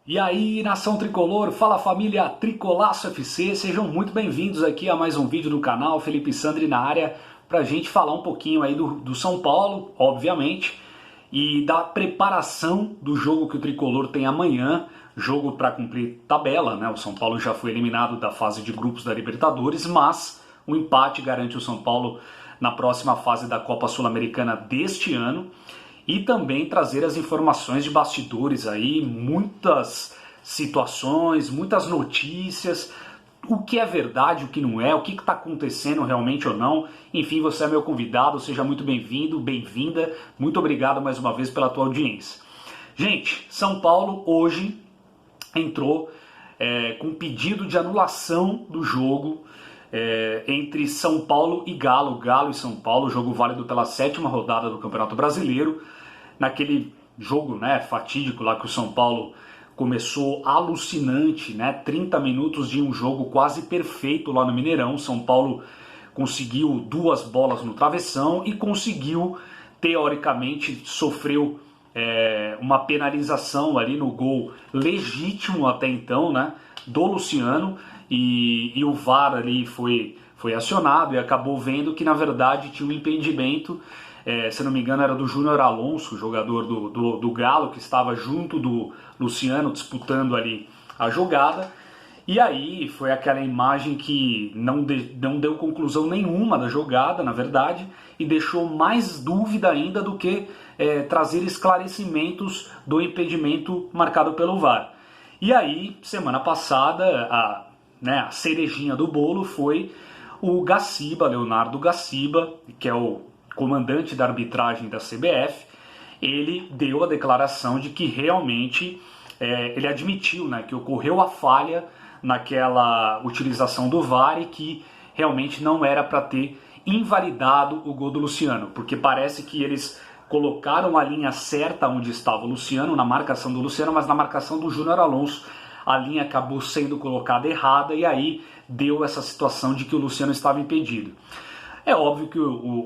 E aí, nação tricolor, fala família Tricolaço FC, sejam muito bem-vindos aqui a mais um vídeo do canal, Felipe Sandri na área, pra gente falar um pouquinho aí do São Paulo, obviamente, e da preparação do jogo que o tricolor tem amanhã, jogo para cumprir tabela, né? O São Paulo já foi eliminado da fase de grupos da Libertadores, mas o empate garante o São Paulo na próxima fase da Copa Sul-Americana deste ano. E também trazer as informações de bastidores aí, muitas situações, muitas notícias, o que é verdade, o que não é, o que está acontecendo realmente ou não. Enfim, você é meu convidado, seja muito bem-vindo, bem-vinda, muito obrigado mais uma vez pela tua audiência. Gente, São Paulo hoje entrou com pedido de anulação do jogo entre São Paulo e Galo, Galo e São Paulo, jogo válido pela 7ª rodada do Campeonato Brasileiro. Naquele jogo, né, fatídico lá que o São Paulo começou alucinante, né, 30 minutos de um jogo quase perfeito lá no Mineirão. São Paulo conseguiu 2 bolas no travessão e conseguiu, teoricamente, sofreu uma penalização ali no gol legítimo até então, né, do Luciano, e o VAR ali foi acionado e acabou vendo que na verdade tinha um impedimento, se não me engano era do Júnior Alonso, jogador do Galo, que estava junto do Luciano disputando ali a jogada. E aí foi aquela imagem que não deu conclusão nenhuma da jogada, na verdade, e deixou mais dúvida ainda do que trazer esclarecimentos do impedimento marcado pelo VAR. E aí, semana passada, a cerejinha do bolo foi o Gaciba, Leonardo Gaciba, que é o comandante da arbitragem da CBF. Ele deu a declaração de que realmente ele admitiu, né, que ocorreu a falha naquela utilização do VAR e que realmente não era para ter invalidado o gol do Luciano, porque parece que eles colocaram a linha certa onde estava o Luciano, na marcação do Luciano, mas na marcação do Júnior Alonso a linha acabou sendo colocada errada e aí deu essa situação de que o Luciano estava impedido. É óbvio que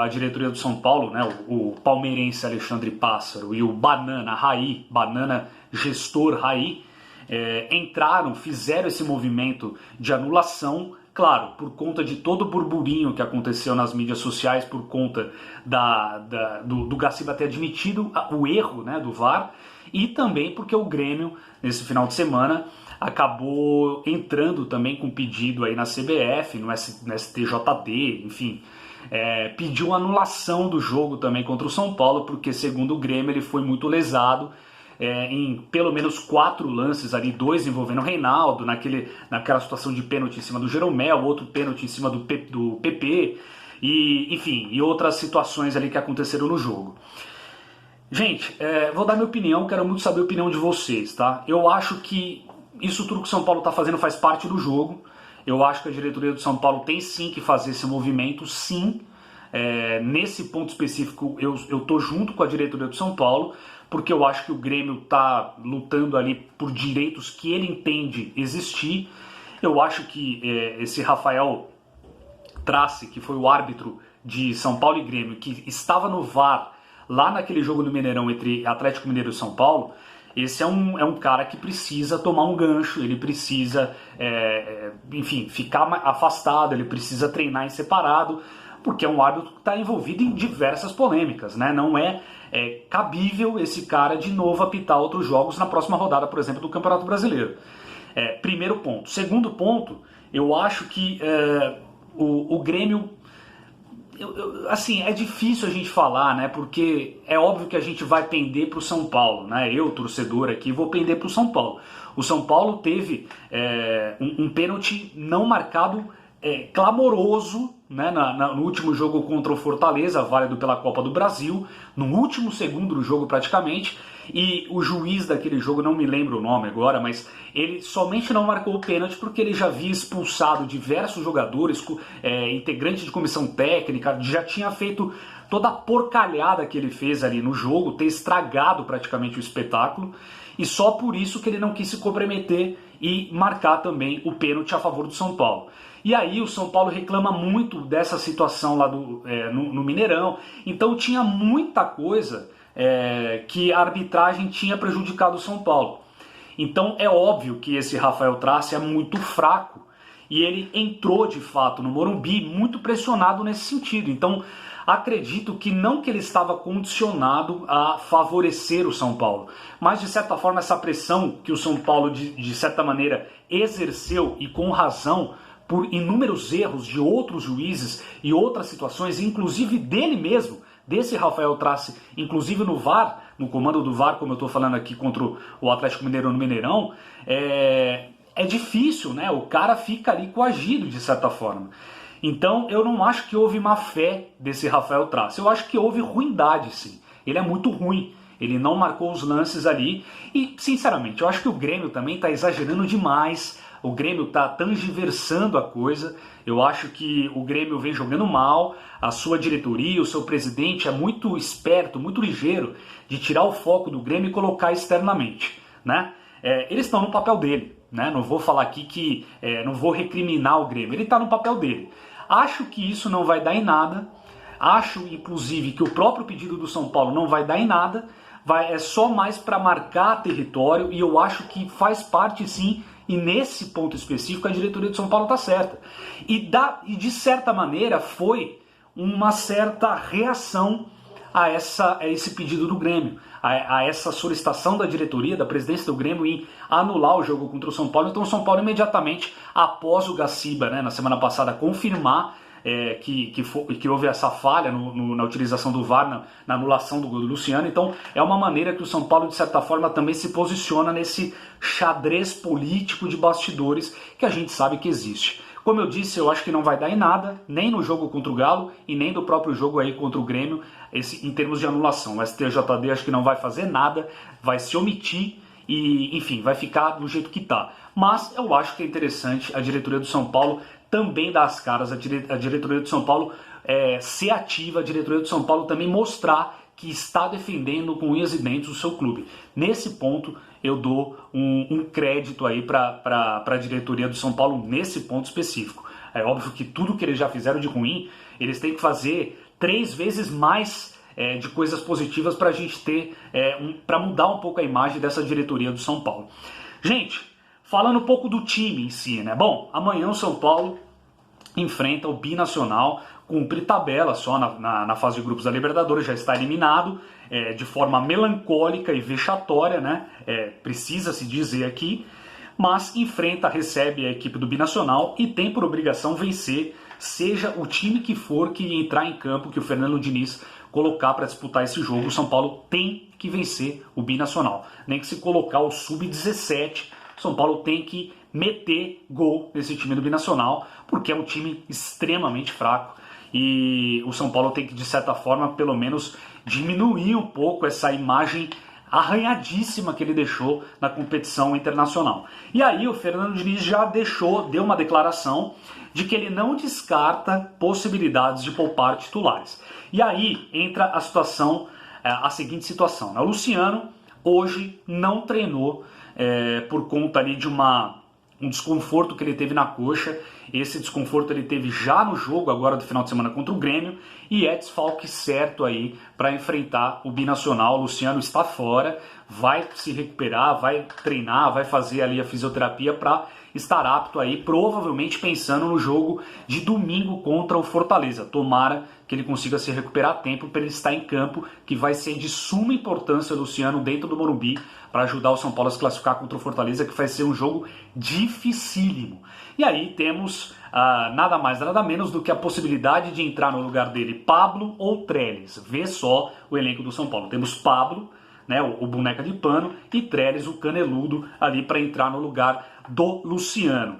a diretoria do São Paulo, né, o palmeirense Alexandre Pássaro e o Banana Raí, Banana Gestor Raí, fizeram esse movimento de anulação, claro, por conta de todo o burburinho que aconteceu nas mídias sociais, por conta do Gaciba ter admitido o erro, né, do VAR, e também porque o Grêmio, nesse final de semana, acabou entrando também com pedido aí na CBF, no STJD, enfim, pediu anulação do jogo também contra o São Paulo, porque segundo o Grêmio ele foi muito lesado em pelo menos 4 lances ali, 2 envolvendo o Reinaldo, naquela situação de pênalti em cima do Jeromel, outro pênalti em cima do PP, e enfim, e outras situações ali que aconteceram no jogo. Gente, vou dar minha opinião, quero muito saber a opinião de vocês, tá? Eu acho que isso tudo que o São Paulo está fazendo faz parte do jogo. Eu acho que a diretoria do São Paulo tem sim que fazer esse movimento, sim. Nesse ponto específico, eu tô junto com a diretoria do São Paulo, porque eu acho que o Grêmio está lutando ali por direitos que ele entende existir. Eu acho que esse Rafael Trace, que foi o árbitro de São Paulo e Grêmio, que estava no VAR lá naquele jogo do Mineirão entre Atlético Mineiro e São Paulo, esse é um cara que precisa tomar um gancho, ele precisa, enfim, ficar afastado, ele precisa treinar em separado, porque é um árbitro que está envolvido em diversas polêmicas, né? Não é cabível esse cara de novo apitar outros jogos na próxima rodada, por exemplo, do Campeonato Brasileiro. Primeiro ponto. Segundo ponto, eu acho que o Grêmio... assim, é difícil a gente falar, né? Porque é óbvio que a gente vai pender para o São Paulo, né? Eu, torcedor aqui, vou pender para o São Paulo. O São Paulo teve um pênalti não marcado clamoroso, né, no último jogo contra o Fortaleza, válido pela Copa do Brasil, no último segundo do jogo praticamente, e o juiz daquele jogo, não me lembro o nome agora, mas ele somente não marcou o pênalti porque ele já havia expulsado diversos jogadores, integrantes de comissão técnica, já tinha feito toda a porcalhada que ele fez ali no jogo, ter estragado praticamente o espetáculo, e só por isso que ele não quis se comprometer e marcar também o pênalti a favor do São Paulo. E aí o São Paulo reclama muito dessa situação lá no Mineirão. Então tinha muita coisa que a arbitragem tinha prejudicado o São Paulo. Então é óbvio que esse Rafael Trace é muito fraco e ele entrou de fato no Morumbi muito pressionado nesse sentido. Então acredito que não que ele estava condicionado a favorecer o São Paulo, mas de certa forma essa pressão que o São Paulo de certa maneira exerceu, e com razão, por inúmeros erros de outros juízes e outras situações, inclusive dele mesmo, desse Rafael Trace, inclusive no VAR, no comando do VAR, como eu estou falando aqui contra o Atlético Mineiro no Mineirão, é difícil, né? O cara fica ali coagido de certa forma. Então eu não acho que houve má fé desse Rafael Trace, eu acho que houve ruindade sim, ele é muito ruim. Ele não marcou os lances ali e, sinceramente, eu acho que o Grêmio também está exagerando demais. O Grêmio está tangiversando a coisa. Eu acho que o Grêmio vem jogando mal. A sua diretoria, o seu presidente é muito esperto, muito ligeiro de tirar o foco do Grêmio e colocar externamente, né? Eles estão no papel dele, né? Não vou falar aqui que... não vou recriminar o Grêmio. Ele está no papel dele. Acho que isso não vai dar em nada. Acho, inclusive, que o próprio pedido do São Paulo não vai dar em nada. É só mais para marcar território, e eu acho que faz parte sim, e nesse ponto específico a diretoria do São Paulo está certa. E de certa maneira foi uma certa reação a esse pedido do Grêmio, a essa solicitação da diretoria, da presidência do Grêmio em anular o jogo contra o São Paulo. Então o São Paulo imediatamente, após o Gaciba, né, na semana passada, confirmar que houve essa falha na utilização do VAR, na anulação do gol do Luciano. Então é uma maneira que o São Paulo, de certa forma, também se posiciona nesse xadrez político de bastidores que a gente sabe que existe. Como eu disse, eu acho que não vai dar em nada, nem no jogo contra o Galo e nem do próprio jogo aí contra o Grêmio, em termos de anulação. O STJD acho que não vai fazer nada, vai se omitir e, enfim, vai ficar do jeito que está. Mas eu acho que é interessante a diretoria do São Paulo também dar as caras, a diretoria do São Paulo ser ativa, a diretoria do São Paulo também mostrar que está defendendo com unhas e dentes o seu clube. Nesse ponto eu dou um crédito aí para a diretoria do São Paulo nesse ponto específico. É óbvio que tudo que eles já fizeram de ruim, eles têm que fazer 3 vezes mais de coisas positivas para a gente ter, para mudar um pouco a imagem dessa diretoria do São Paulo. Gente, falando um pouco do time em si, né? Bom, amanhã o São Paulo enfrenta o Binacional, cumpre tabela só na fase de grupos da Libertadores, já está eliminado de forma melancólica e vexatória, né? Precisa se dizer aqui, mas recebe a equipe do Binacional e tem por obrigação vencer, seja o time que for que entrar em campo, que o Fernando Diniz colocar para disputar esse jogo. O São Paulo tem que vencer o Binacional, nem que se colocar o Sub-17, São Paulo tem que meter gol nesse time do Binacional, porque é um time extremamente fraco e o São Paulo tem que, de certa forma, pelo menos diminuir um pouco essa imagem arranhadíssima que ele deixou na competição internacional. E aí o Fernando Diniz já deu uma declaração de que ele não descarta possibilidades de poupar titulares. E aí entra a seguinte situação, né? O Luciano hoje não treinou por conta ali de um desconforto que ele teve na coxa. Esse desconforto ele teve já no jogo agora do final de semana contra o Grêmio e é desfalque certo aí para enfrentar o Binacional. O Luciano está fora, vai se recuperar, vai treinar, vai fazer ali a fisioterapia para estar apto aí, provavelmente pensando no jogo de domingo contra o Fortaleza. Tomara que ele consiga se recuperar a tempo para ele estar em campo, que vai ser de suma importância, Luciano, dentro do Morumbi, para ajudar o São Paulo a se classificar contra o Fortaleza, que vai ser um jogo dificílimo. E aí temos nada mais, nada menos do que a possibilidade de entrar no lugar dele Pablo ou Trellis. Vê só o elenco do São Paulo. Temos Pablo, né, o boneca de pano, e Trellis, o caneludo, ali para entrar no lugar do Luciano.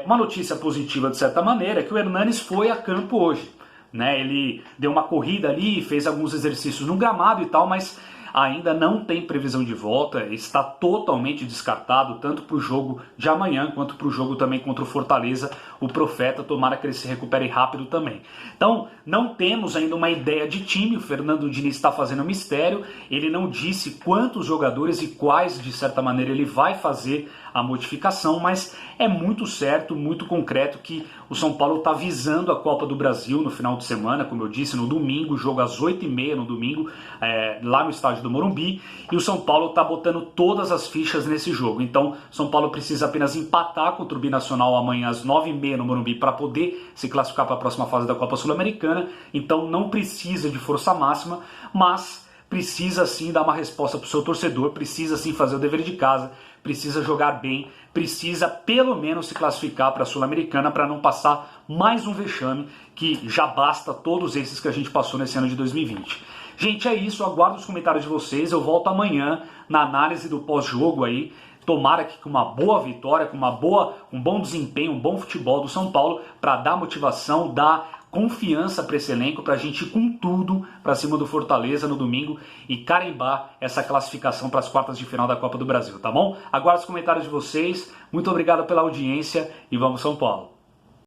Uma notícia positiva, de certa maneira, é que o Hernanes foi a campo hoje, né? Ele deu uma corrida ali, fez alguns exercícios no gramado e tal, mas ainda não tem previsão de volta, está totalmente descartado, tanto para o jogo de amanhã, quanto para o jogo também contra o Fortaleza, o Profeta, tomara que ele se recupere rápido também. Então, não temos ainda uma ideia de time, o Fernando Diniz está fazendo mistério, ele não disse quantos jogadores e quais, de certa maneira, ele vai fazer a modificação, mas é muito certo, muito concreto que o São Paulo está visando a Copa do Brasil no final de semana, como eu disse, no domingo, jogo às 8h30 no domingo, lá no estádio do Morumbi, e o São Paulo está botando todas as fichas nesse jogo. Então, São Paulo precisa apenas empatar contra o Binacional amanhã às 9h30 no Morumbi para poder se classificar para a próxima fase da Copa Sul-Americana. Então, não precisa de força máxima, mas precisa sim dar uma resposta para o seu torcedor, precisa sim fazer o dever de casa, precisa jogar bem, precisa pelo menos se classificar para a Sul-Americana para não passar mais um vexame, que já basta todos esses que a gente passou nesse ano de 2020. Gente, é isso, aguardo os comentários de vocês, eu volto amanhã na análise do pós-jogo aí, tomara que com uma boa vitória, com um bom desempenho, um bom futebol do São Paulo, para dar motivação, dar confiança para esse elenco, para a gente ir com tudo para cima do Fortaleza no domingo e carimbar essa classificação para as quartas de final da Copa do Brasil, tá bom? Aguardo os comentários de vocês, muito obrigado pela audiência e vamos São Paulo!